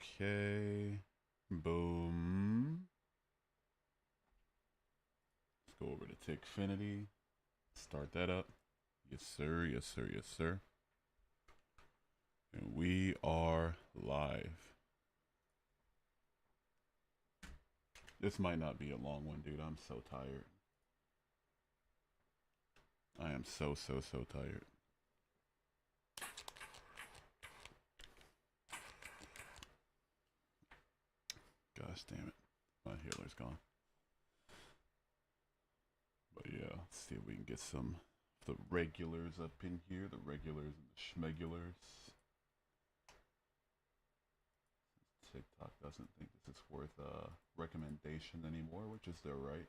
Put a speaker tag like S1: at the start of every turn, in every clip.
S1: Okay. Boom. Let's go over to Tickfinity. Start that up. Yes, sir. Yes, sir. Yes, sir. And we are live. This might not be a long one, dude. I'm so tired. I am so tired. Gosh damn it. My healer's gone. But yeah, let's see if we can get some of the regulars up in here. The regulars and the schmegulars. TikTok doesn't think this is worth a recommendation anymore, which is their right.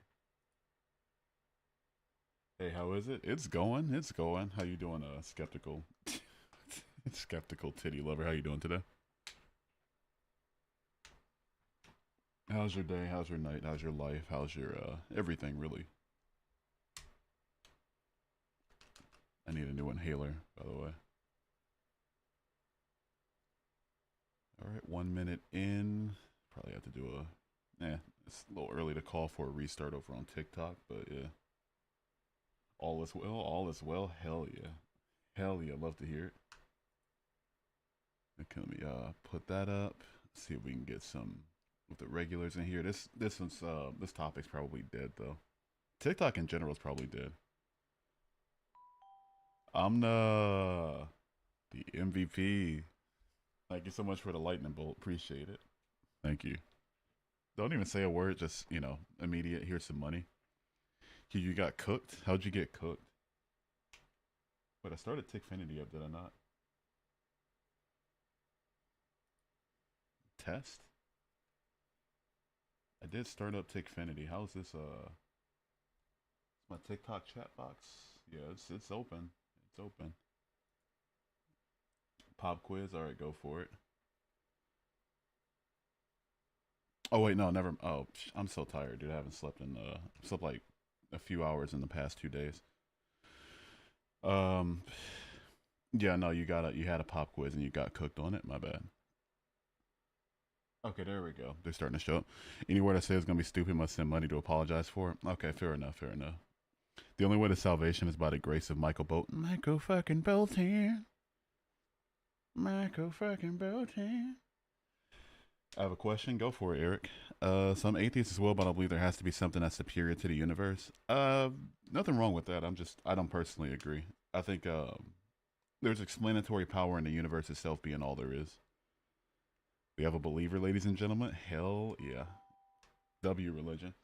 S1: Hey, how is it? It's going. It's going. How you doing, skeptical? Skeptical titty lover. How you doing today? How's your day? How's your night? How's your life? How's your everything really? I need a new inhaler, by the way. All right, 1 minute in. Probably have to do a. It's a little early to call for a restart over on TikTok, but yeah. All is well. All is well. Hell yeah. Hell yeah. Love to hear it. Okay, let me put that up. See if we can get some with the regulars in here. This topic's probably dead though. TikTok in general is probably dead. I'm the MVP. Thank you so much for the lightning bolt. Appreciate it. Thank you. Don't even say a word. Just immediate. Here's some money. You got cooked. How'd you get cooked? Wait, I started Tickfinity up. Did I not? Test. I did start up Tickfinity. How's this? My TikTok chat box. Yeah, it's open. It's open. Pop quiz. All right, go for it. Oh wait, no, never. Oh, I'm so tired, dude. I haven't slept in slept like a few hours in the past 2 days. Um, yeah, no, you had a pop quiz and you got cooked on it. My bad. Okay, there we go. They're starting to show up. Any word I say is gonna be stupid. Must send money to apologize for. Okay, fair enough. Fair enough. The only way to salvation is by the grace of Michael Bolton. Michael fucking Bolton. Michael fucking Bolton. I have a question. Go for it, Eric. Some atheists as well, but I believe there has to be something that's superior to the universe. Nothing wrong with that. I don't personally agree. I think there's explanatory power in the universe itself being all there is. We have a believer, ladies and gentlemen. Hell yeah. W religion.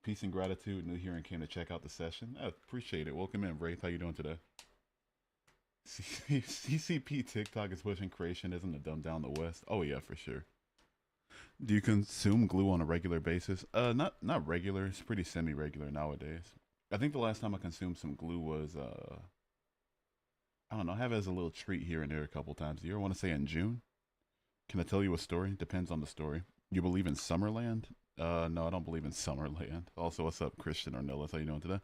S1: Peace and gratitude. New here and came to check out the session. I appreciate it. Welcome in, Wraith. How you doing today? CCP TikTok is pushing creationism to dumb down the West. Oh yeah, for sure. Do you consume glue on a regular basis? Not regular. It's pretty semi-regular nowadays. I think the last time I consumed some glue was I don't know. I have it as a little treat here and there a couple times a year. I want to say in June. Can I tell you a story? Depends on the story. You believe in Summerland? No, I don't believe in Summerland. Also, what's up, Christian Ornelas? How you doing today?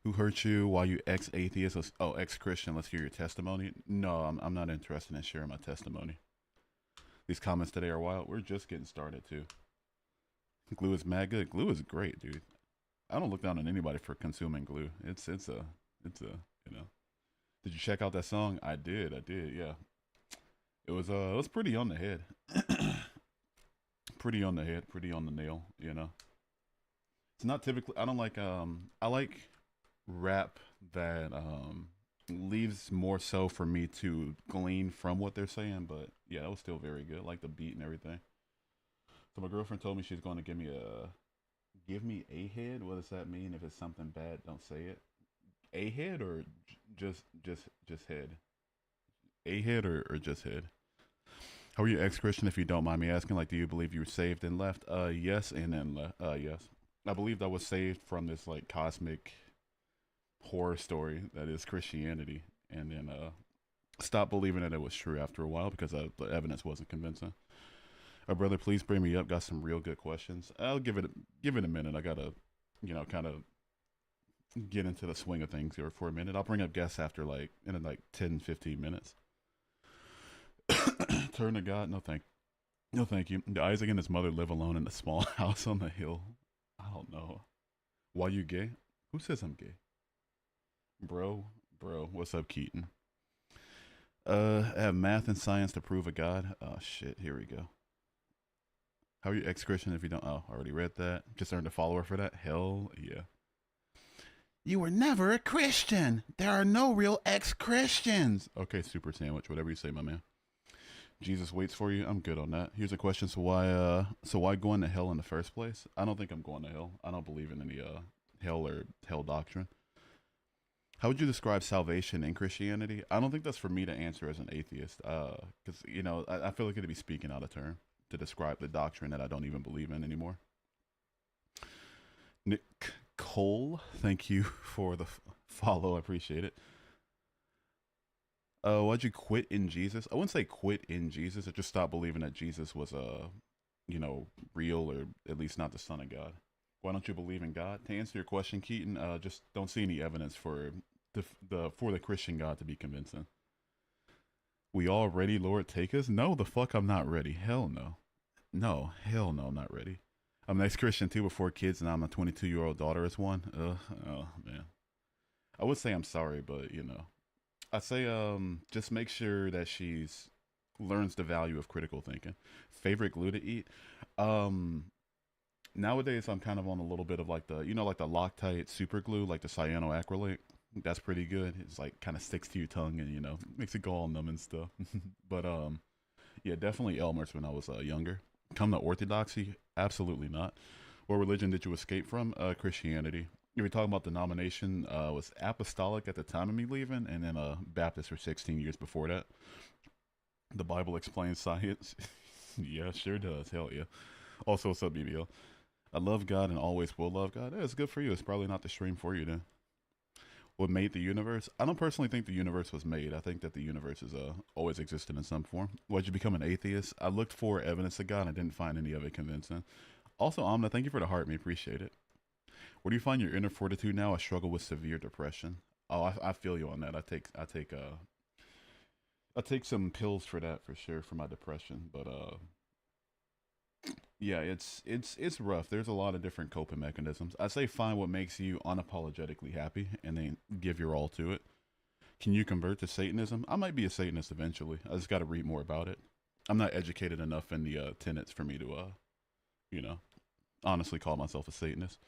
S1: Who hurt you? Why you ex-atheist? Oh, ex-Christian. Let's hear your testimony. No, I'm not interested in sharing my testimony. These comments today are wild. We're just getting started too. Glue is mad good. Glue is great, dude. I don't look down on anybody for consuming glue. It's a. Did you check out that song? I did. Yeah. It was pretty on the head. Pretty on the head. Pretty on the nail. It's not typically. I don't like. I like rap that leaves more so for me to glean from what they're saying. But yeah, that was still very good. Like the beat and everything. So my girlfriend told me she's going to give me a head. What does that mean? If it's something bad, don't say it. A head or just head. A head or just head. How are you ex-Christian? If you don't mind me asking, like, do you believe you were saved and left? Yes, and then yes. I believed I was saved from this like cosmic horror story that is Christianity, and then stopped believing that it was true after a while because the evidence wasn't convincing. Brother, please bring me up. Got some real good questions. I'll give it a minute. I gotta, kind of get into the swing of things here for a minute. I'll bring up guests after like in like 10, 15 minutes. Turn to God? No, thank you. Do Isaac and his mother live alone in a small house on the hill? I don't know. Why you gay? Who says I'm gay? Bro, what's up, Keaton? I have math and science to prove a God. Oh shit, here we go. How are you ex-Christian if you don't? Oh, I already read that. Just earned a follower for that. Hell yeah. You were never a Christian. There are no real ex-Christians. Okay, super sandwich, whatever you say, my man. Jesus waits for you. I'm good on that. Here's a question. So why going to hell in the first place? I don't think I'm going to hell. I don't believe in any hell or hell doctrine. How would you describe salvation in Christianity? I don't think that's for me to answer as an atheist. Because I feel like it'd be speaking out of turn to describe the doctrine that I don't even believe in anymore. Nick Cole, thank you for the follow. I appreciate it. Why'd you quit in Jesus? I wouldn't say quit in Jesus. I just stopped believing that Jesus was real, or at least not the Son of God. Why don't you believe in God? To answer your question, Keaton, just don't see any evidence for the Christian God to be convincing. We all ready, Lord, take us? No, the fuck, I'm not ready. Hell no. No, hell no, I'm not ready. I'm an ex-Christian too before kids, and I'm a 22-year-old daughter as one. Oh man. I would say I'm sorry, but I say just make sure that she's learns the value of critical thinking. Favorite glue to eat? Nowadays I'm kind of on a little bit of like the like the Loctite super glue, like the cyanoacrylate. That's pretty good. It's like kind of sticks to your tongue and makes it go all numb and stuff. But yeah, definitely Elmer's when I was younger. Come to orthodoxy? Absolutely not. What religion did you escape from? Christianity. You were talking about denomination. Was apostolic at the time of me leaving, and then Baptist for 16 years before that. The Bible explains science. Yeah, sure does. Hell yeah. Also, what's up, BBL? I love God and always will love God. Yeah, it's good for you. It's probably not the stream for you then. What made the universe? I don't personally think the universe was made. I think that the universe has always existed in some form. Why'd you become an atheist? I looked for evidence of God and I didn't find any of it convincing. Also, Amna, thank you for the heart. We appreciate it. Where do you find your inner fortitude now? I struggle with severe depression. Oh, I feel you on that. I take some pills for that for sure for my depression, but yeah, it's rough. There's a lot of different coping mechanisms. I say find what makes you unapologetically happy and then give your all to it. Can you convert to Satanism? I might be a Satanist eventually. I just got to read more about it. I'm not educated enough in the tenets for me to honestly call myself a Satanist.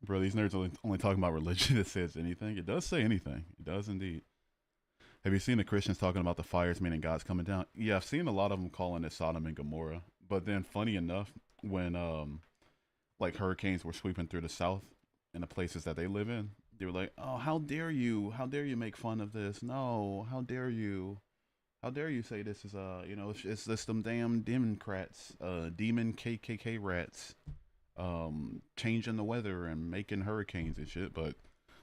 S1: Bro, these nerds only talking about religion that says anything. It does say anything. It does indeed. Have you seen the Christians talking about the fires meaning God's coming down? Yeah, I've seen a lot of them calling it Sodom and Gomorrah. But then, funny enough, when like hurricanes were sweeping through the South and the places that they live in, they were like, "Oh, how dare you? How dare you make fun of this? No, how dare you? How dare you say this is it's just them damn Democrats, demon KKK rats, changing the weather and making hurricanes and shit." But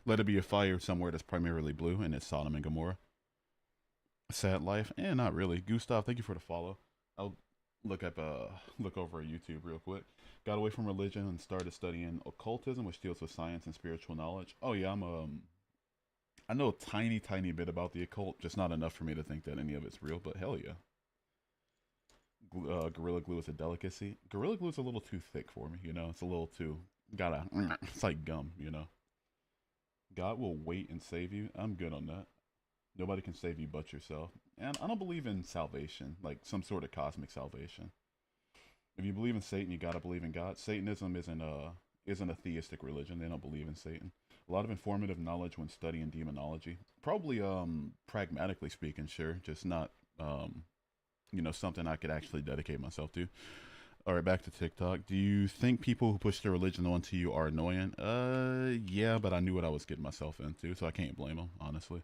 S1: let it be a fire somewhere that's primarily blue, and it's Sodom and Gomorrah. Sad life? Not really. Gustav, thank you for the follow. I'll look over at YouTube real quick. Got away from religion and started studying occultism, which deals with science and spiritual knowledge. Oh yeah, I know a tiny bit about the occult, just not enough for me to think that any of it's real. But hell yeah. Gorilla glue is a delicacy. Gorilla glue is a little too thick for me. It's a little too it's like gum. God will wait and save you. I'm good on that. Nobody can save you but yourself. And I don't believe in salvation, like some sort of cosmic salvation. If you believe in Satan, you gotta believe in God. Satanism isn't a theistic religion. They don't believe in Satan. A lot of informative knowledge when studying demonology. Probably pragmatically speaking, sure, just not something I could actually dedicate myself to. All right, back to TikTok. Do you think people who push their religion onto you are annoying? Yeah, but I knew what I was getting myself into, so I can't blame them, honestly.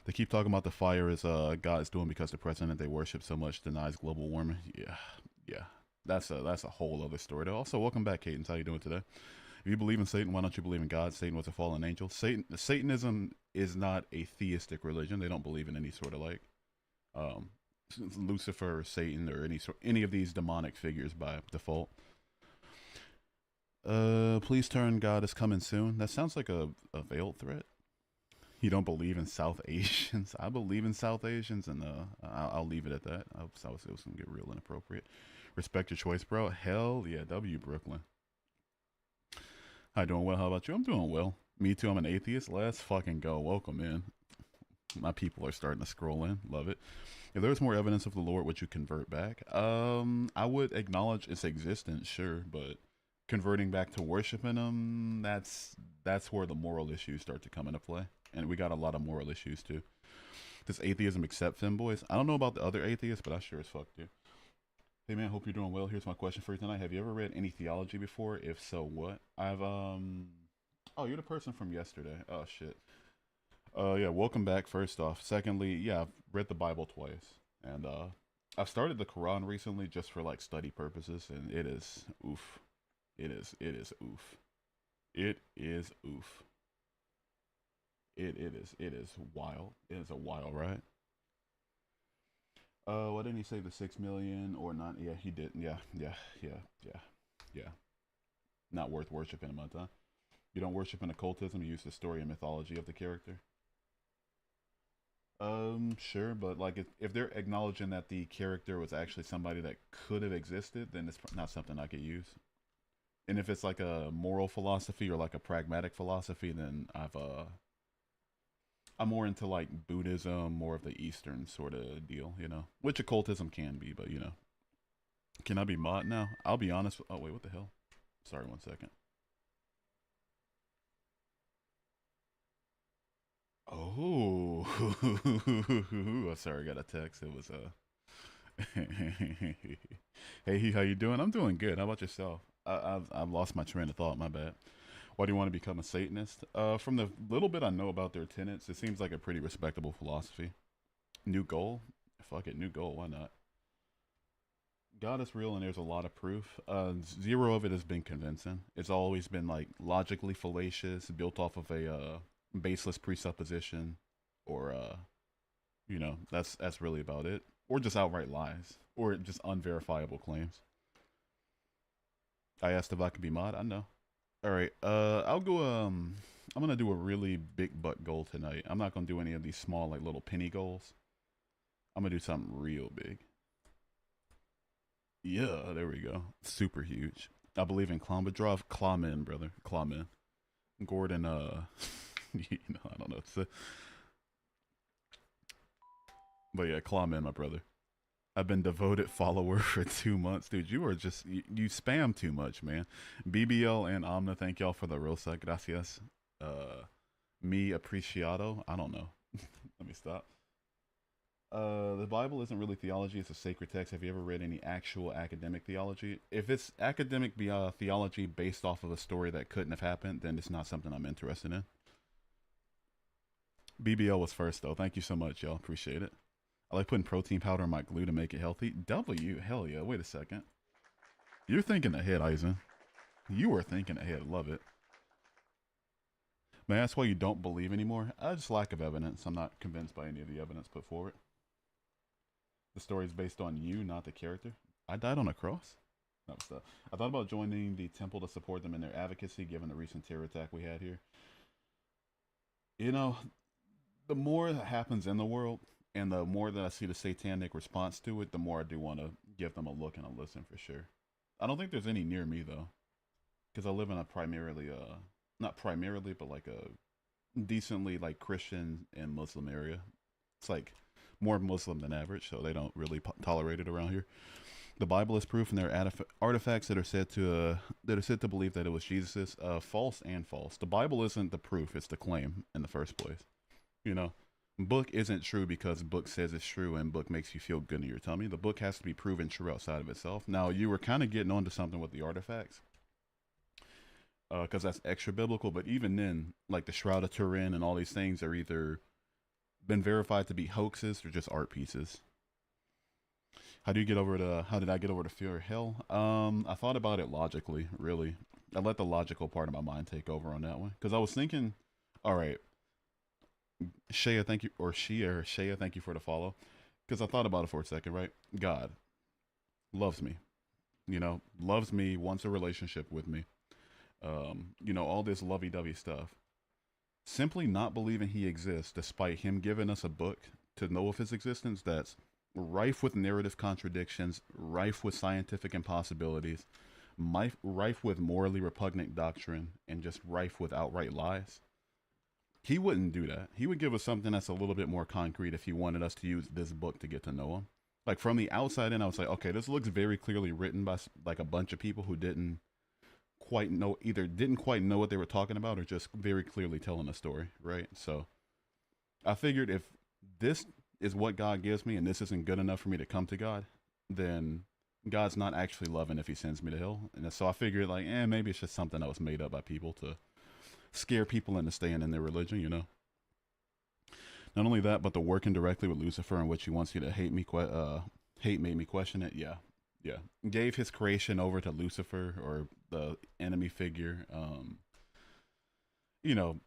S1: They keep talking about the fire is God is doing because the president they worship so much denies global warming. Yeah. That's a whole other story. Though. Also, welcome back, Cadence. How you doing today? If you believe in Satan, why don't you believe in God? Satan was a fallen angel. Satanism is not a theistic religion. They don't believe in any sort of like Lucifer or Satan or any of these demonic figures by default. Please turn God is coming soon. That sounds like a veiled threat. You don't believe in South Asians? I believe in South Asians, and I'll leave it at that. I was it was gonna get real inappropriate. Respect your choice, bro. Hell yeah, W Brooklyn. Hi, doing well. How about you? I'm doing well. Me too. I'm an atheist. Let's fucking go. Welcome in. My people are starting to scroll in. Love it. If there was more evidence of the Lord, would you convert back? I would acknowledge its existence, sure, but converting back to worshiping him, that's where the moral issues start to come into play. And we got a lot of moral issues too. Does atheism accept femboys? I don't know about the other atheists, but I sure as fuck do. Hey man, hope you're doing well. Here's my question for you tonight. Have you ever read any theology before? If so, what? I've oh, you're the person from yesterday. Oh shit. Yeah, welcome back first off. Secondly, yeah, I've read the Bible twice. And I've started the Quran recently just for like study purposes, and it is oof. It is oof. It is oof. It is wild. It is a wild ride. Why didn't he say the 6 million or not? Yeah, he did. Yeah. Yeah. Not worth worshiping him, huh? You don't worship in occultism. You use the story and mythology of the character. Sure, but like if they're acknowledging that the character was actually somebody that could have existed, then it's not something I could use. And if it's like a moral philosophy or like a pragmatic philosophy, then I'm more into like Buddhism, more of the Eastern sort of deal, which occultism can be, but can I be mod now? I'll be honest. Oh wait, what the hell? Sorry, 1 second. Oh, sorry, I got a text. It was hey, how you doing? I'm doing good. How about yourself? I've lost my train of thought. My bad. Why do you want to become a Satanist? From the little bit I know about their tenets, it seems like a pretty respectable philosophy. New goal? Fuck it, new goal. Why not? God is real, and there's a lot of proof. Zero of it has been convincing. It's always been like logically fallacious, built off of a baseless presupposition, or that's really about it, or just outright lies, or just unverifiable claims. I asked if I could be mod. I know. All right. I'll go. I'm gonna do a really big butt goal tonight. I'm not gonna do any of these small, like little penny goals. I'm gonna do something real big. Yeah, there we go. Super huge. I believe in Klombadrov. Klawman, brother. Klawman. Gordon. I don't know. But yeah, Klawman, my brother. I've been devoted follower for 2 months, dude. You are just you spam too much, man. BBL and Omna, thank y'all for the rosa, gracias. Me apreciado. I don't know. Let me stop. The Bible isn't really theology; it's a sacred text. Have you ever read any actual academic theology? If it's academic theology based off of a story that couldn't have happened, then it's not something I'm interested in. BBL was first, though. Thank you so much, y'all. Appreciate it. I like putting protein powder in my glue to make it healthy. W, hell yeah. Wait a second. You're thinking ahead, Eisen. You are thinking ahead. Love it. May I ask why you don't believe anymore? Just lack of evidence. I'm not convinced by any of the evidence put forward. The story is based on you, not the character. I died on a cross? No, stuff. I thought about joining the temple to support them in their advocacy given the recent terror attack we had here. You know, the more that happens in the world, and the more that I see the satanic response to it, the more I do want to give them a look and a listen for sure. I don't think there's any near me though, because I live in a primarily, not primarily, but like a decently like Christian and Muslim area. It's like more Muslim than average, so they don't really tolerate it around here. The Bible is proof, and there are artifacts that are said to believe that it was Jesus's. False and false. The Bible isn't the proof; it's the claim in the first place. You know, book isn't true because book says it's true, and book makes you feel good in your tummy. The book has to be proven true outside of itself. Now, you were kind of getting onto something with the artifacts, because that's extra biblical. But even then, like the Shroud of Turin and all these things are either been verified to be hoaxes or just art pieces. How did I get over the fear of hell? I thought about it logically, really. I let the logical part of my mind take over on that one. Because I was thinking, all right, Shaya, thank you, or Shaya, thank you for the follow. Because I thought about it for a second, right? God loves me, loves me, wants a relationship with me. All this lovey dovey stuff. Simply not believing he exists, despite him giving us a book to know of his existence that's rife with narrative contradictions, rife with scientific impossibilities, rife with morally repugnant doctrine, and just rife with outright lies. He wouldn't do that. He would give us something that's a little bit more concrete if he wanted us to use this book to get to know him. Like from the outside in, I would say, okay, this looks very clearly written by like a bunch of people who didn't quite know what they were talking about or just very clearly telling a story, right? So I figured if this is what God gives me and this isn't good enough for me to come to God, then God's not actually loving if he sends me to hell. And so I figured like, maybe it's just something that was made up by people to scare people into staying in their religion, you know? Not only that, but the working directly with Lucifer in which he wants you to hate made me question it. Yeah. Yeah. Gave his creation over to Lucifer or the enemy figure. You know,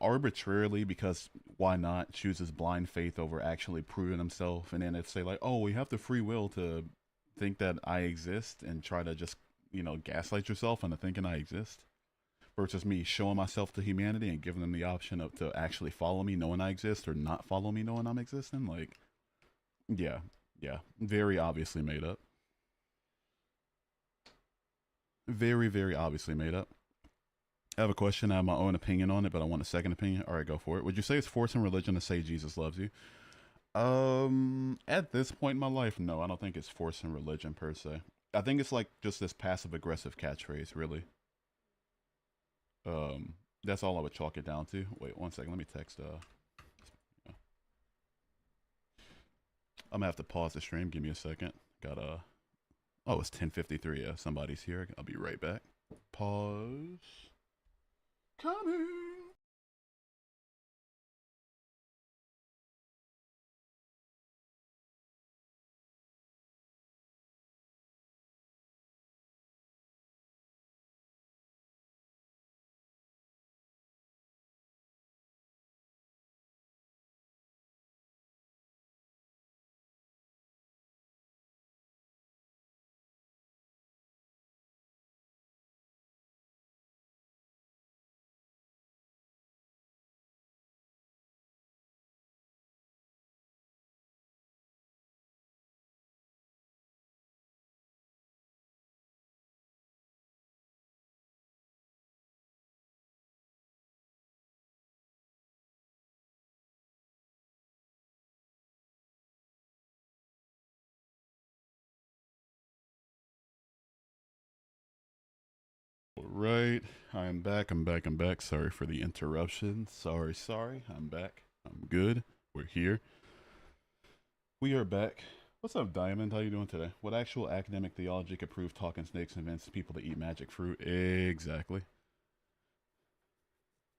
S1: arbitrarily because why not chooses blind faith over actually proving himself, and then if say like, oh, we have the free will to think that I exist and try to just gaslight yourself into thinking I exist versus me showing myself to humanity and giving them the option of to actually follow me knowing I exist or not follow me knowing I'm existing. Like, yeah, yeah, very obviously made up. Very, very obviously made up. I have a question. I have my own opinion on it, but I want a second opinion. All right, go for it. Would you say it's forcing religion to say Jesus loves you? At this point in my life, no, I don't think it's forcing religion per se. I think it's like just this passive aggressive catchphrase, really. That's all I would chalk it down to. Wait, one second. Let me text. I'm gonna have to pause the stream. Give me a second. Got Oh, it's 10:53. Yeah, somebody's here. I'll be right back. Pause. Coming. Right. I'm back. I'm back. I'm back. Sorry for the interruption. Sorry, sorry. I'm back. I'm good. We're here. We are back. What's up, Diamond? How you doing today? What actual academic theology could prove talking snakes convince people to eat magic fruit? Exactly.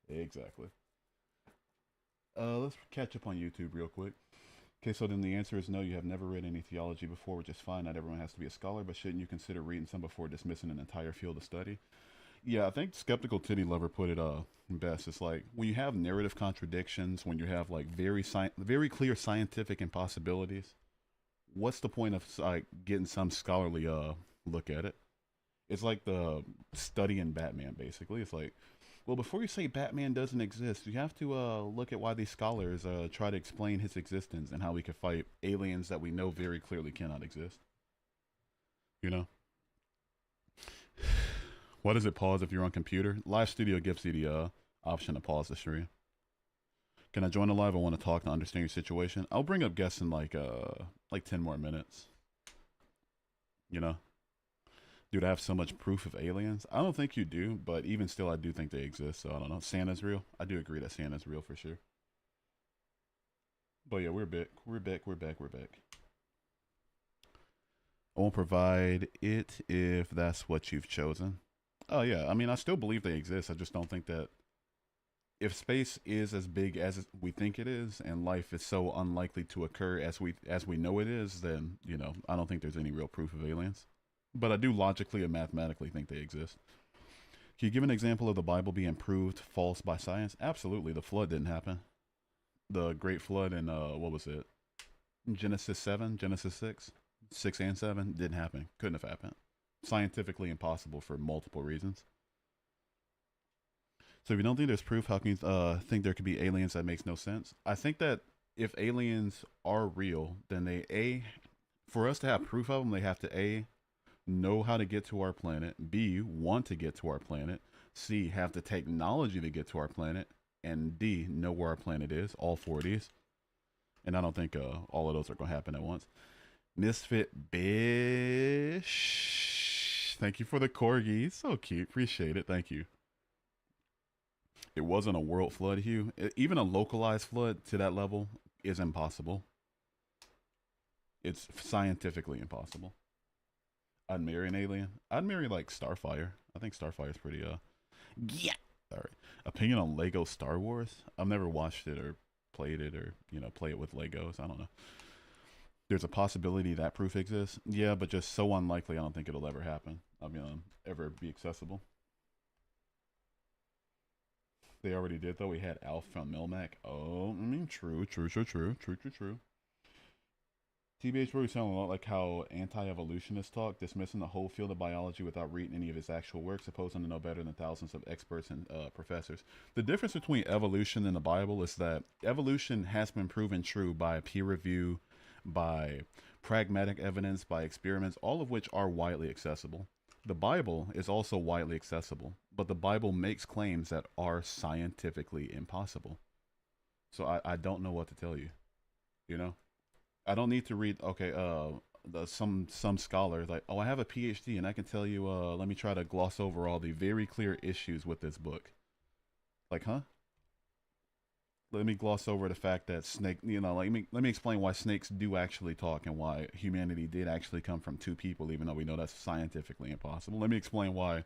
S1: Exactly. Let's catch up on YouTube real quick. Okay, so then the answer is no, you have never read any theology before, which is fine. Not everyone has to be a scholar, but shouldn't you consider reading some before dismissing an entire field of study? Yeah, I think Skeptical Titty Lover put it best. It's like when you have narrative contradictions, when you have like very clear scientific impossibilities, what's the point of like getting some scholarly look at it? It's like the study in Batman basically. It's like, well, before you say Batman doesn't exist, you have to look at why these scholars try to explain his existence and how we could fight aliens that we know very clearly cannot exist. You know? Why does it pause if you're on computer? Live Studio gives you the option to pause the stream. Can I join the live? I want to talk to understand your situation. I'll bring up guests in like 10 more minutes. You know? Dude, I have so much proof of aliens. I don't think you do, but even still, I do think they exist. So I don't know. Santa's real. I do agree that Santa's real for sure. But yeah, we're back. We're back. We're back. We're back. I won't provide it if that's what you've chosen. Oh yeah, I mean, I still believe they exist. I just don't think that if space is as big as we think it is, and life is so unlikely to occur as we know it is, then I don't think there's any real proof of aliens. But I do logically and mathematically think they exist. Can you give an example of the Bible being proved false by science? Absolutely. The flood didn't happen. The Great Flood in what was it? Genesis 7, Genesis 6, 6 and 7 didn't happen. Couldn't have happened. Scientifically impossible for multiple reasons. So if you don't think there's proof, how can you think there could be aliens? That makes no sense. I think that if aliens are real, then they for us to have proof of them, they have to know how to get to our planet, B, want to get to our planet, C, have the technology to get to our planet, and D, know where our planet is. All four of these. And I don't think all of those are going to happen at once. Misfit Bish. Thank you for the corgi. So cute. Appreciate it. Thank you. It wasn't a world flood, Hugh. Even a localized flood to that level is impossible. It's scientifically impossible. I'd marry an alien. I'd marry like Starfire. I think Starfire's pretty yeah. All right. Opinion on Lego Star Wars? I've never watched it or played it or play it with Legos. I don't know. There's a possibility that proof exists. Yeah, but just so unlikely. I don't think it'll ever happen. I mean, ever be accessible. They already did though. We had Alf from Milmac. Oh, I mean, true. TBH really sound a lot like how anti-evolutionists talk, dismissing the whole field of biology without reading any of his actual work, supposing to know better than thousands of experts and professors. The difference between evolution and the Bible is that evolution has been proven true by peer review, by pragmatic evidence, by experiments, all of which are widely accessible. The Bible is also widely accessible, but the Bible makes claims that are scientifically impossible. So I don't know what to tell you, you know? I don't need to read. Okay, some scholars like, oh, I have a PhD and I can tell you. Let me try to gloss over all the very clear issues with this book. Like, huh? Let me gloss over the fact that snake. Let me explain why snakes do actually talk and why humanity did actually come from two people, even though we know that's scientifically impossible. Let me explain why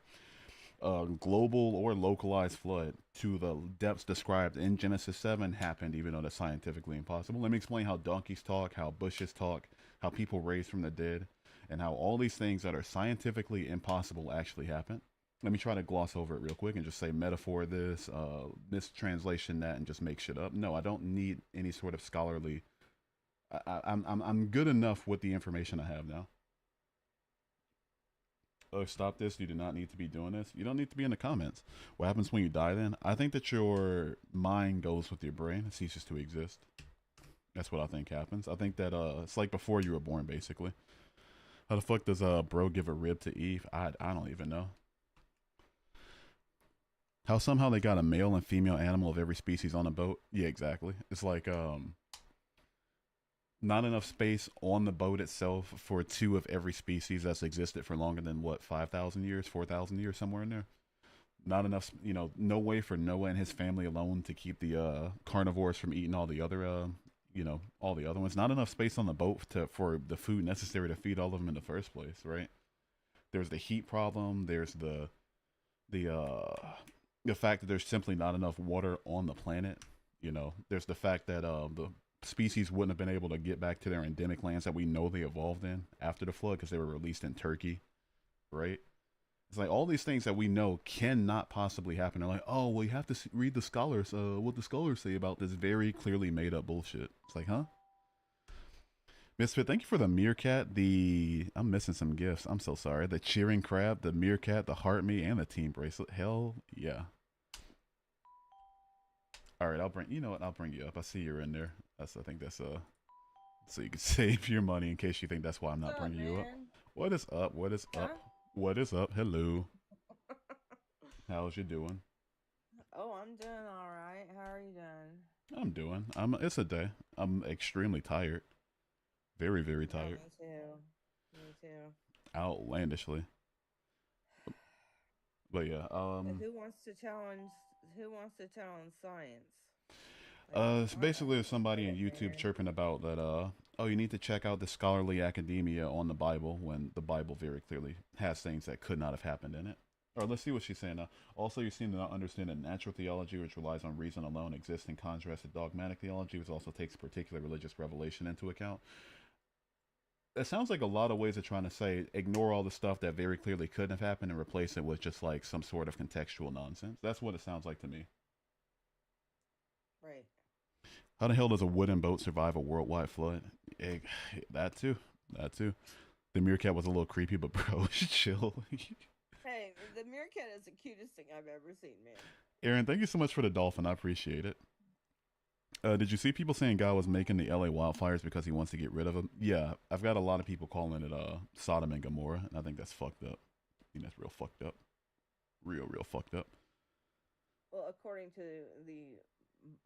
S1: global or localized flood to the depths described in Genesis 7 happened, even though that's scientifically impossible. Let me explain how donkeys talk, how bushes talk, how people raised from the dead, and how all these things that are scientifically impossible actually happen. Let me try to gloss over it real quick and just say metaphor this, mistranslation that, and just make shit up. No, I don't need any sort of scholarly. I'm good enough with the information I have now. Oh, stop this. You do not need to be doing this. You don't need to be in the comments. What happens when you die then? I think that your mind goes with your brain. It ceases to exist. That's what I think happens. I think that it's like before you were born, basically. How the fuck does bro give a rib to Eve? I don't even know. How somehow they got a male and female animal of every species on a boat? Yeah, exactly. It's like not enough space on the boat itself for two of every species that's existed for longer than what, 5,000 years, 4,000 years, somewhere in there. Not enough, no way for Noah and his family alone to keep the carnivores from eating all the other, all the other ones. Not enough space on the boat for the food necessary to feed all of them in the first place, right? There's the heat problem. There's the fact that there's simply not enough water on the planet. There's the fact that the species wouldn't have been able to get back to their endemic lands that we know they evolved in after the flood because they were released in Turkey, right? It's like all these things that we know cannot possibly happen. They're like, oh, well, you have to read the scholars, what the scholars say about this very clearly made up bullshit. It's like, huh? Misfit, thank you for the meerkat. I'm missing some gifts. I'm so sorry. The cheering crab, the meerkat, the heart me, and the team bracelet. Hell yeah. All right, you know what? I'll bring you up. I see you're in there. I think that's so you can save your money in case you think that's why I'm not bringing you up. What is up? What is up? What is up? Hello. How's you doing?
S2: Oh, I'm doing all right. How are you doing?
S1: I'm doing. It's a day. I'm extremely tired. Very, very
S2: Yeah,
S1: tired.
S2: me too. Me too.
S1: Outlandishly. But yeah,
S2: Who wants to challenge? Who wants to challenge science?
S1: it's basically somebody in YouTube
S2: Man.
S1: chirping about that. Oh, you need to check out the scholarly academia on the Bible when the Bible very clearly has things that could not have happened in it. Or let's see what she's saying now. Also, you seem to not understand that natural theology, which relies on reason alone, exists in contrast to dogmatic theology, which also takes particular religious revelation into account. It sounds like a lot of ways of trying to say ignore all the stuff that very clearly couldn't have happened and replace it with just like some sort of contextual nonsense. That's what it sounds like to me.
S2: Right.
S1: How the hell does a wooden boat survive a worldwide flood? Eh, that too. That too. The meerkat was a little creepy, but bro, chill.
S2: Hey, the meerkat is the cutest thing I've ever seen, man.
S1: Aaron, thank you so much for the dolphin. I appreciate it. Did you see people saying God was making the LA wildfires because he wants to get rid of them? Yeah, I've got a lot of people calling it Sodom and Gomorrah, and I think that's fucked up. I think that's real fucked up. Real fucked up.
S2: Well, according to the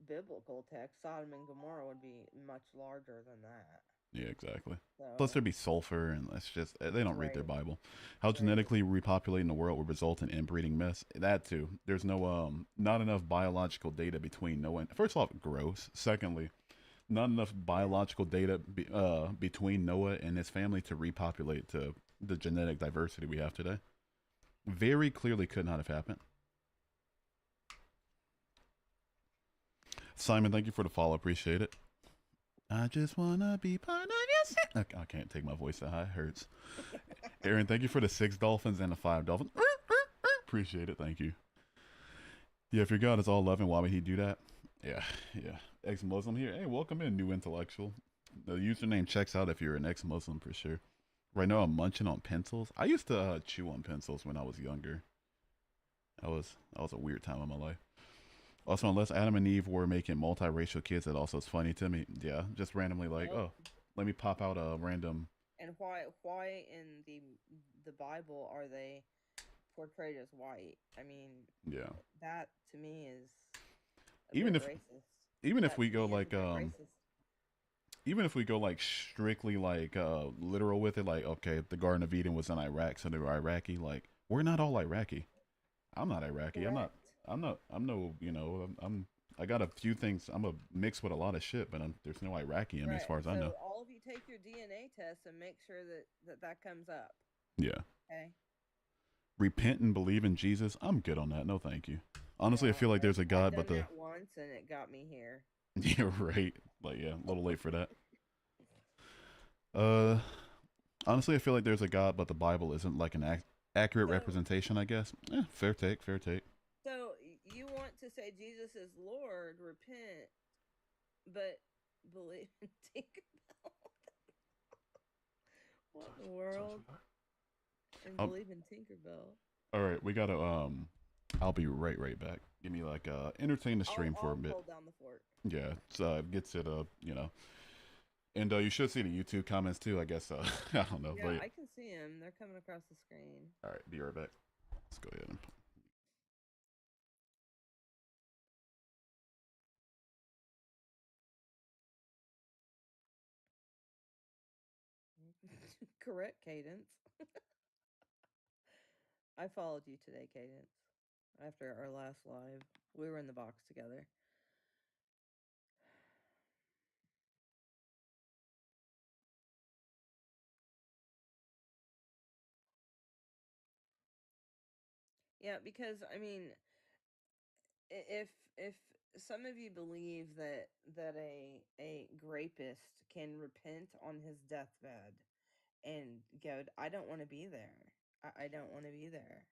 S2: biblical text, Sodom and Gomorrah would be much larger than that.
S1: Yeah, exactly. Plus,
S2: So,
S1: there'd be sulfur, and it's just they don't read their
S2: right,
S1: Bible. How
S2: right.
S1: genetically repopulating the world would result in inbreeding mess. That too. There's no not enough biological data between Noah. And, first off, gross. Secondly, not enough
S2: Yeah,
S1: biological data between Noah and his family to repopulate to the genetic diversity we have today. Very clearly could not have happened. Simon, thank you for the follow. Appreciate it. I just wanna be part of your. I can't take my voice that high. It hurts. Aaron, thank you for the 6 dolphins and the 5 dolphins. Appreciate it. Thank you. Yeah, if your God is all loving, why would he do that? Yeah, yeah. Ex-Muslim here. Hey, welcome in, new intellectual. The username checks out if you're an ex-Muslim for sure. Right now, I'm munching on pencils. I used to chew on pencils when I was younger. That was a weird time in my life. Also, unless Adam and Eve were making multiracial kids, that also is funny to me. Yeah, just randomly like,
S2: well,
S1: oh, let me pop out a random.
S2: and why in the Bible are they portrayed as white? I mean,
S1: Yeah,
S2: that to me is a
S1: even
S2: bit
S1: if
S2: racist.
S1: even if
S2: That
S1: we
S2: to
S1: go
S2: me is a
S1: like
S2: bit racist.
S1: even if we go like strictly like literal with it, like okay, the Garden of Eden was in Iraq, so they were Iraqi. Like we're not all Iraqi. I'm not Iraqi. I'm not.
S2: Correct.
S1: I'm not. I'm no. I got a few things. I'm a mix with a lot of shit, but there's no Iraqi in me as
S2: Right.
S1: far as I know.
S2: So all of you take your DNA test and make sure that comes up.
S1: Yeah.
S2: Okay.
S1: Repent and believe in Jesus. I'm good on that. No, thank you. Honestly, I
S2: Yeah,
S1: feel like there's a
S2: I've
S1: God, but
S2: done
S1: the
S2: that once and it got me here.
S1: yeah, right. Like yeah, a little late for that. Uh, honestly, I feel like there's a God, but the Bible isn't like an accurate
S2: So
S1: representation. I guess. Fair take. Fair take.
S2: you want to say Jesus is Lord, repent, but believe in Tinkerbell. What in the world? And
S1: Um,
S2: believe in Tinkerbell.
S1: all right, we gotta. I'll be right back. Give me like entertain the stream for a
S2: I'll
S1: bit.
S2: hold down the fort.
S1: Yeah, it gets it and you should see the YouTube comments too. I guess I don't know,
S2: Yeah,
S1: but
S2: I can see them. They're coming across the screen.
S1: all right, be right back. Let's go ahead and
S2: Correct, Cadence. I followed you today, Cadence. After our last live, we were in the box together. Yeah, because I mean, if some of you believe that a rapist can repent on his deathbed and go, I don't want to be there. I don't want to be there.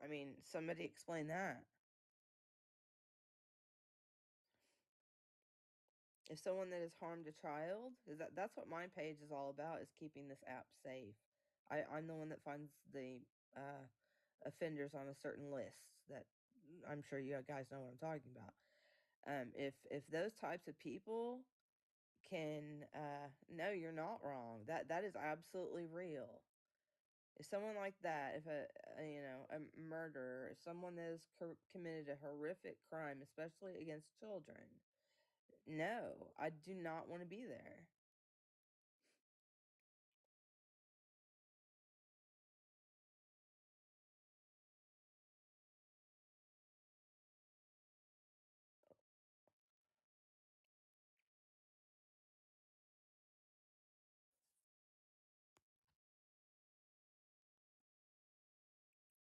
S2: I mean, somebody explain that. If someone that has harmed a child, is that's what my page is all about, is keeping this app safe. I'm the one that finds the uh, offenders on a certain list that I'm sure you guys know what I'm talking about. If those types of people can no, you're not wrong. That is absolutely real. If someone like that, if a murderer, someone that has committed a horrific crime, especially against children, no, I do not want to be there.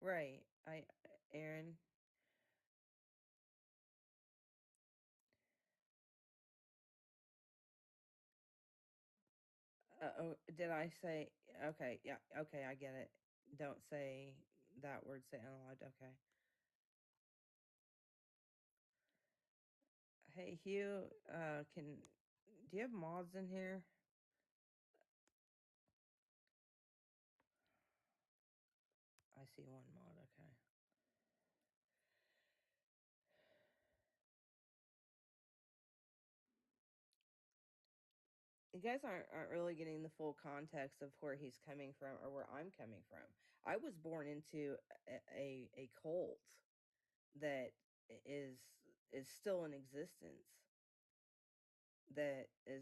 S2: Right. Aaron. Oh, did I say? Okay, yeah, okay, I get it. Don't say that word. Say unallowed. Okay. Hey, Hugh. Can do you have mods in here? I see one. You guys aren't really getting the full context of where he's coming from or where I'm coming from. I was born into a cult that is is still in existence, that is,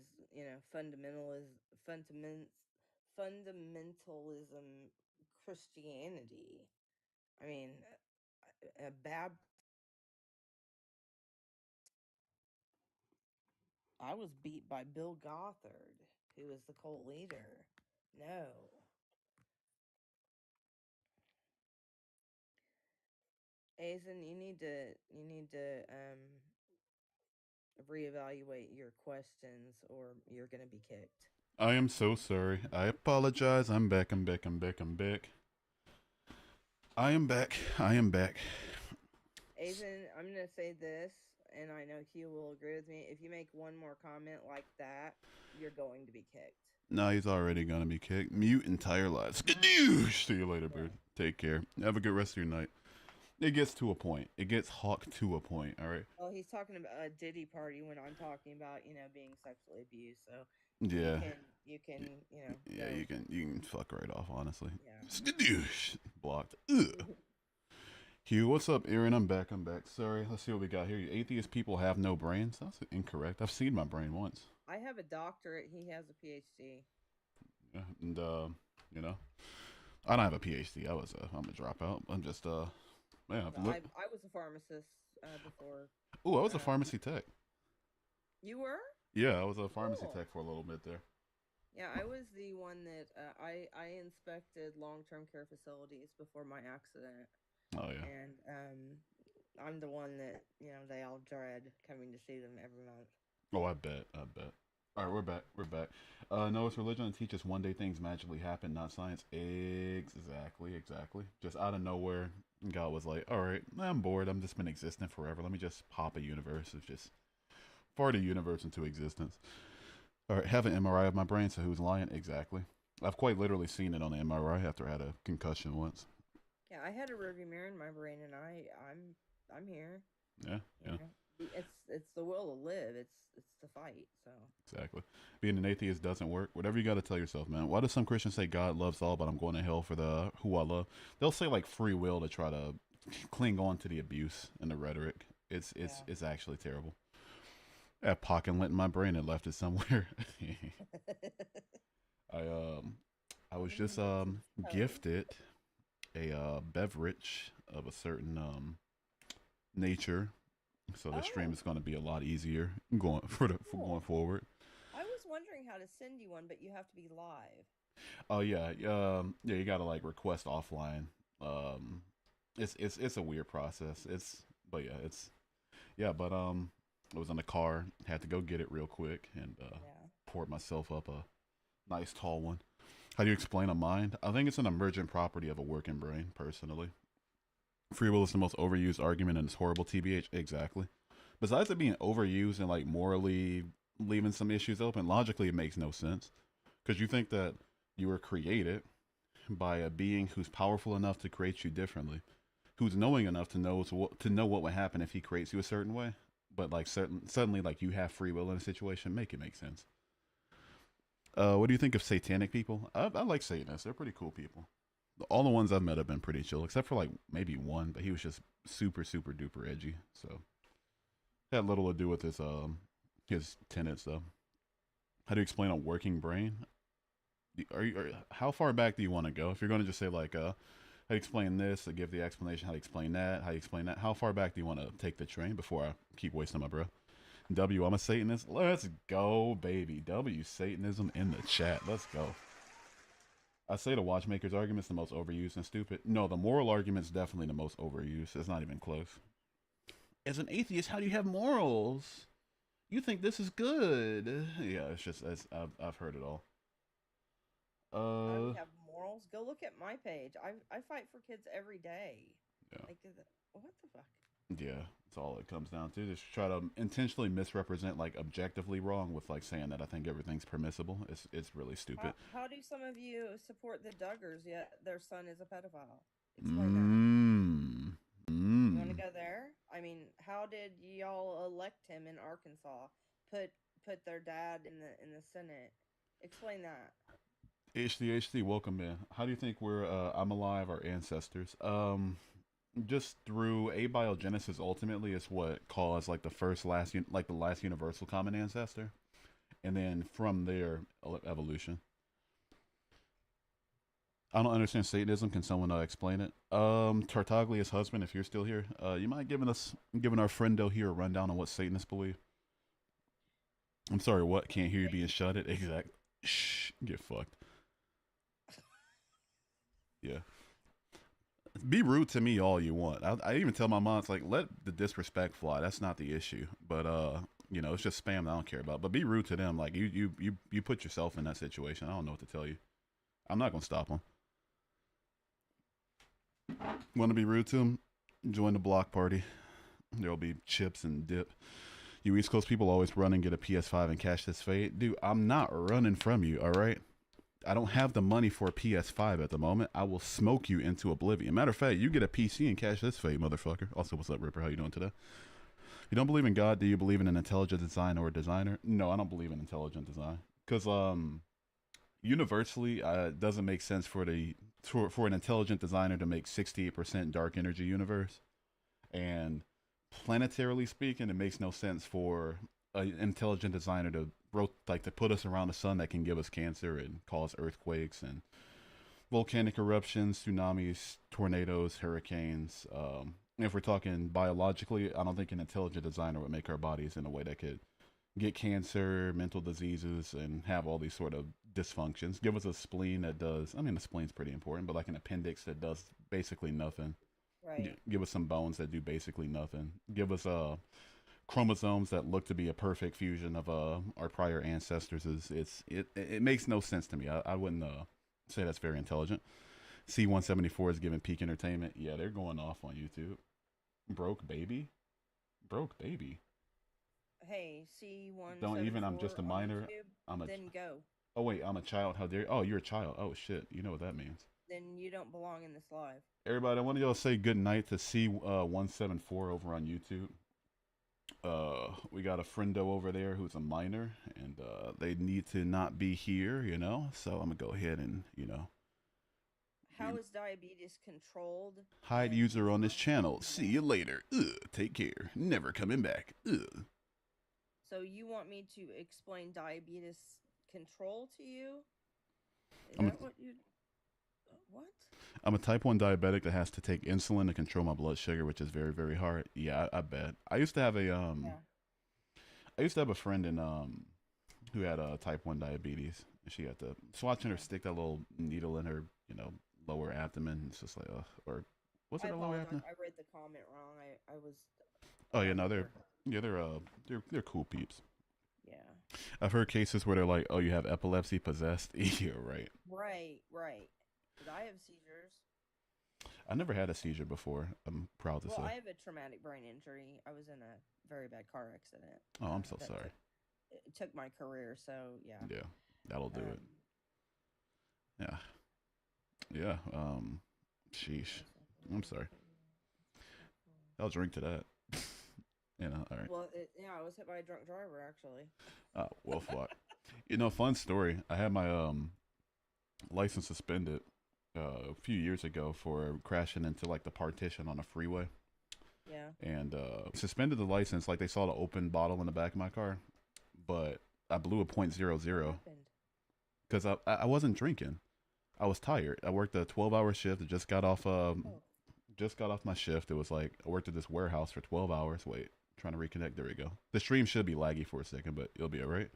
S2: fundament fundamentalism Christianity. I mean, a bab I was beat by Bill Gothard, who was the cult leader. No. Aizen, you need to reevaluate your questions or you're gonna be kicked.
S1: I am so sorry. I apologize. I'm back. I'm back. I'm back. I'm back. I am back. I am back.
S2: Aizen, I'm gonna say this, and I know Q will agree with me. If you make one more comment like that, you're going to be kicked.
S1: No, he's already gonna be kicked. Mute entire lives. Skadoosh! See you later,
S2: Yeah.
S1: bird. Take care. Have a good rest of your night. It gets to a point. It gets hawked to a point. All right.
S2: Well, he's talking about a Diddy party when I'm talking about, being sexually abused. So you
S1: Yeah.
S2: can you can,
S1: Yeah.
S2: go.
S1: You can fuck right off. Honestly.
S2: Yeah.
S1: Skadoosh! Blocked. Ugh. Hugh, what's up, Aaron? I'm back. I'm back. Sorry. Let's see what we got here. You atheist people have no brains. That's incorrect. I've seen my brain once.
S2: I have a doctorate. He has a PhD.
S1: Yeah, and you know, I don't have a PhD. I'm a dropout. I'm just man.
S2: No, I was a pharmacist before.
S1: Oh, I was a
S2: Um,
S1: pharmacy tech.
S2: you were?
S1: Yeah, I was a pharmacy
S2: Cool.
S1: tech for a little bit there.
S2: Yeah, I was the one that I inspected long term care facilities before my accident,
S1: Oh yeah.
S2: and I'm the one that they all dread coming to see them every month.
S1: Oh, I bet. I bet. All right, we're back. We're back. No, it's religion that teaches one day things magically happen, not science. Exactly. Exactly. Just out of nowhere, God was like, "All right, I'm bored. I'm just been existing forever. Let me just pop a universe of just fart a universe into existence." All right, have an MRI of my brain. So who's lying? Exactly. I've quite literally seen it on the MRI after I had a concussion once.
S2: Yeah, I had a rearview mirror in my brain, and I'm here.
S1: Yeah, yeah,
S2: It's the will to live. It's the fight. So
S1: exactly. Being an atheist doesn't work. Whatever you got to tell yourself, man. Why do some Christians say God loves all, but I'm going to hell for the who I love? They'll say like free will to try to cling on to the abuse and the rhetoric. It's it's
S2: yeah.
S1: it's actually terrible. That pocket lint in my brain and left it somewhere. I I was just
S2: Oh.
S1: gifted a beverage of a certain nature, so the stream
S2: Oh,
S1: is going to be a lot easier going for going
S2: cool.
S1: forward.
S2: I was wondering how to send you one, but you have to be live.
S1: Oh yeah, yeah. You gotta like request offline. Um, it's a weird process. But yeah, but I was in the car, had to go get it real quick, and
S2: Yeah.
S1: poured myself up a nice tall one. How do you explain a mind? I think it's an emergent property of a working brain. Personally, free will is the most overused argument, and it's horrible. TBH, exactly. Besides it being overused and like morally leaving some issues open, logically it makes no sense because you think that you were created by a being who's powerful enough to create you differently, who's knowing enough to know what would happen if he creates you a certain way. But like suddenly, like you have free will in a situation, make it make sense. What do you think of satanic people? I like Satanists. They're pretty cool people. All the ones I've met have been pretty chill, except for like maybe one, but he was just super duper edgy. So had little to do with his tenets though. How do you explain a working brain? How far back do you want to go? If you're going to just say like how do you explain this, to give the explanation, how do you explain that, how do you explain that? How far back do you want to take the train before I keep wasting my breath? W, I'm a Satanist. Let's go, baby. W, Satanism in the chat. Let's go. I say the watchmaker's argument's the most overused and stupid. No, the moral argument's definitely the most overused. It's not even close. As an atheist, how do you have morals? You think this is good? Yeah, it's just I've heard it all.
S2: How do
S1: Uh,
S2: you have morals? Go look at my page. I fight for kids every day.
S1: yeah,
S2: Like, what the fuck?
S1: yeah. That's all it comes down to. Just try to intentionally misrepresent like objectively wrong with like saying that I think everything's permissible. It's really stupid.
S2: How do some of you support the Duggars yet their son is a pedophile? Explain that.
S1: Mmm.
S2: You want to
S1: Mmm.
S2: go there? I mean, how did y'all elect him in Arkansas? Put put their dad in the Senate. Explain that.
S1: HD, welcome in. How do you think we're I'm alive, our ancestors? Just through abiogenesis ultimately is what caused like the first like the last universal common ancestor, and then from there evolution. I don't understand Satanism. Can someone explain it? Tartaglia's husband, if you're still here, you mind giving our friendo here a rundown on what Satanists believe? I'm sorry, what? Can't hear you being shutted. Exact. Shh. Get fucked. Yeah. Be rude to me all you want. I even tell my mom, it's like, let the disrespect fly. That's not the issue. But it's just spam that I don't care about. But be rude to them. Like you put yourself in that situation. I don't know what to tell you. I'm not gonna stop them. Want to be rude to them? Join the block party. There'll be chips and dip. You East Coast people always run and get a PS5 and cash this fate. Dude, I'm not running from you, all right? I don't have the money for a PS5 at the moment. I will smoke you into oblivion. Matter of fact, you get a PC and cash this fate, motherfucker. Also, what's up, Ripper? How you doing today? You don't believe in God? Do you believe in an intelligent design or a designer? No, I don't believe in intelligent design. Because universally, it doesn't make sense for an intelligent designer to make 68% dark energy universe. And planetarily speaking, it makes no sense for an intelligent designer to to put us around the sun that can give us cancer and cause earthquakes and volcanic eruptions, tsunamis, tornadoes, hurricanes. If we're talking biologically, I don't think an intelligent designer would make our bodies in a way that could get cancer, mental diseases, and have all these sort of dysfunctions. Give us a spleen that does, I mean, the spleen's pretty important, but like an appendix that does basically nothing.
S2: Right.
S1: Give us some bones that do basically nothing. Give us chromosomes that look to be a perfect fusion of our prior ancestors. It makes no sense to me. I wouldn't say that's very intelligent. C174 is giving peak entertainment. Yeah, they're going off on YouTube. Broke baby, broke baby.
S2: Hey, C174
S1: Don't even. I'm just a
S2: on
S1: minor.
S2: YouTube.
S1: I'm a.
S2: Then go.
S1: Oh wait, I'm a child. How dare? Oh, you're a child. Oh shit. You know what that means.
S2: Then you don't belong in this live.
S1: Everybody, I want y'all to say good night to C174 over on YouTube. We got a friendo over there who's a minor, and they need to not be here, So I'm gonna go ahead and
S2: How is diabetes controlled?
S1: hide user on this channel. See you later. Ugh, take care. Never coming back. Ugh.
S2: So you want me to explain diabetes control to you? Is
S1: I'm
S2: that
S1: a,
S2: what you? What?
S1: I'm a type 1 diabetic that has to take insulin to control my blood sugar, which is very, very hard. Yeah, I bet. I used to have
S2: Yeah.
S1: a friend who had type 1 diabetes. She had to, just watching her stick that little needle in her, lower abdomen. It's just like, or was
S2: I
S1: it a lower
S2: apologize.
S1: abdomen?
S2: I read the comment wrong. I was.
S1: Oh yeah, no, they're cool peeps.
S2: Yeah.
S1: I've heard cases where they're like, "Oh, you have epilepsy, possessed." Yeah, right.
S2: Right. But I have seizures.
S1: I never had a seizure before. I'm proud to
S2: Well,
S1: say.
S2: I have a traumatic brain injury. I was in a very bad car accident.
S1: Oh, I'm so
S2: that
S1: sorry.
S2: It took my career. So yeah.
S1: Yeah, that'll do it.
S2: Um,
S1: Yeah, yeah. Sheesh. I'm sorry. I'll drink to that. All right.
S2: Well, yeah, I was hit by a drunk driver actually.
S1: Well, fuck. Fun story. I had my license suspended a few years ago for crashing into like the partition on a freeway.
S2: Yeah.
S1: And suspended the license. Like they saw the open bottle in the back of my car, but I blew a .00 because I wasn't drinking. I was tired. I worked a 12-hour shift. I just got off my shift. It was like I worked at this warehouse for 12 hours. Wait, trying to reconnect. There we go. The stream should be laggy for a second, but it'll be all right.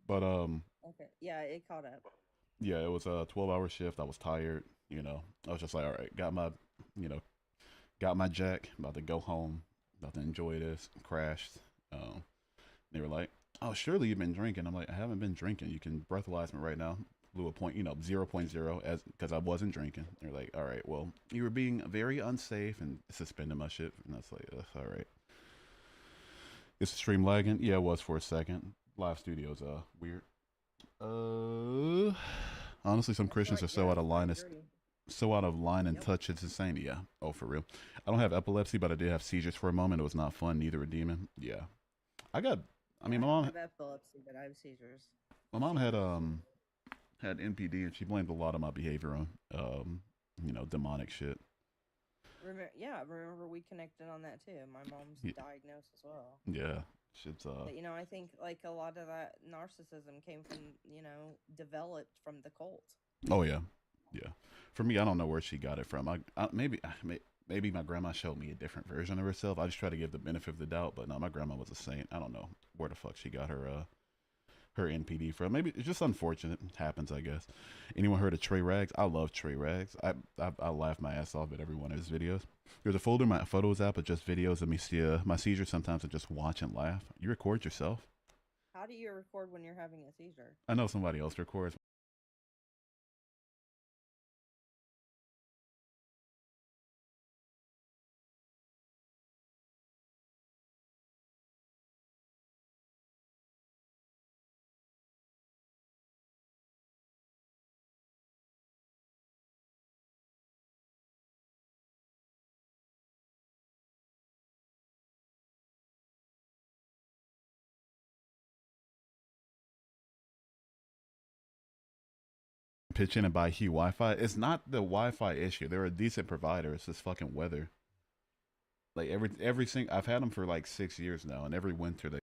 S1: But
S2: Okay. Yeah, it caught up.
S1: yeah, it was a 12-hour shift. I was tired. I was just like, all right, got my jack. About to go home. About to enjoy this. Crashed. They were like, oh, surely you've been drinking. I'm like, I haven't been drinking. You can breathalyze me right now. Blew a point, 0.0 as because I wasn't drinking. They're like, all right, well, you were being very unsafe and suspended my shit. And I was like, all right. Is the stream lagging? Yeah, it was for a second. Live studio's weird. Honestly, some Christians are so out of line. So out of line and touch, it's insane. Yeah. Oh, for real. I don't have epilepsy, but I did have seizures for a moment. It was not fun. Neither a demon. Yeah. I I
S2: Yeah,
S1: mean,
S2: I don't have epilepsy, but I have seizures.
S1: my mom
S2: Seizures.
S1: had NPD, and she blamed a lot of my behavior on demonic shit.
S2: Remember we connected on that too. My mom's
S1: Y-
S2: diagnosed as well.
S1: Yeah, shit's
S2: But I think like a lot of that narcissism came from, developed from the cult.
S1: Oh yeah, yeah. For me, I don't know where she got it from. Maybe my grandma showed me a different version of herself. I just try to give the benefit of the doubt, but no, my grandma was a saint. I don't know where the fuck she got her NPD from. Maybe it's just unfortunate. It happens, I guess. Anyone heard of Trey Rags? I love Trey Rags. I laugh my ass off at every one of his videos. There's a folder in my photos app of just videos of me see my seizures sometimes and just watch and laugh. You record yourself?
S2: How do you record when you're having a seizure?
S1: I know somebody else records. Pitch in and buy Hue Wi-Fi. It's not the Wi-Fi issue. They're a decent provider. It's just fucking weather. Like every single, I've had them for like 6 years now, and every winter they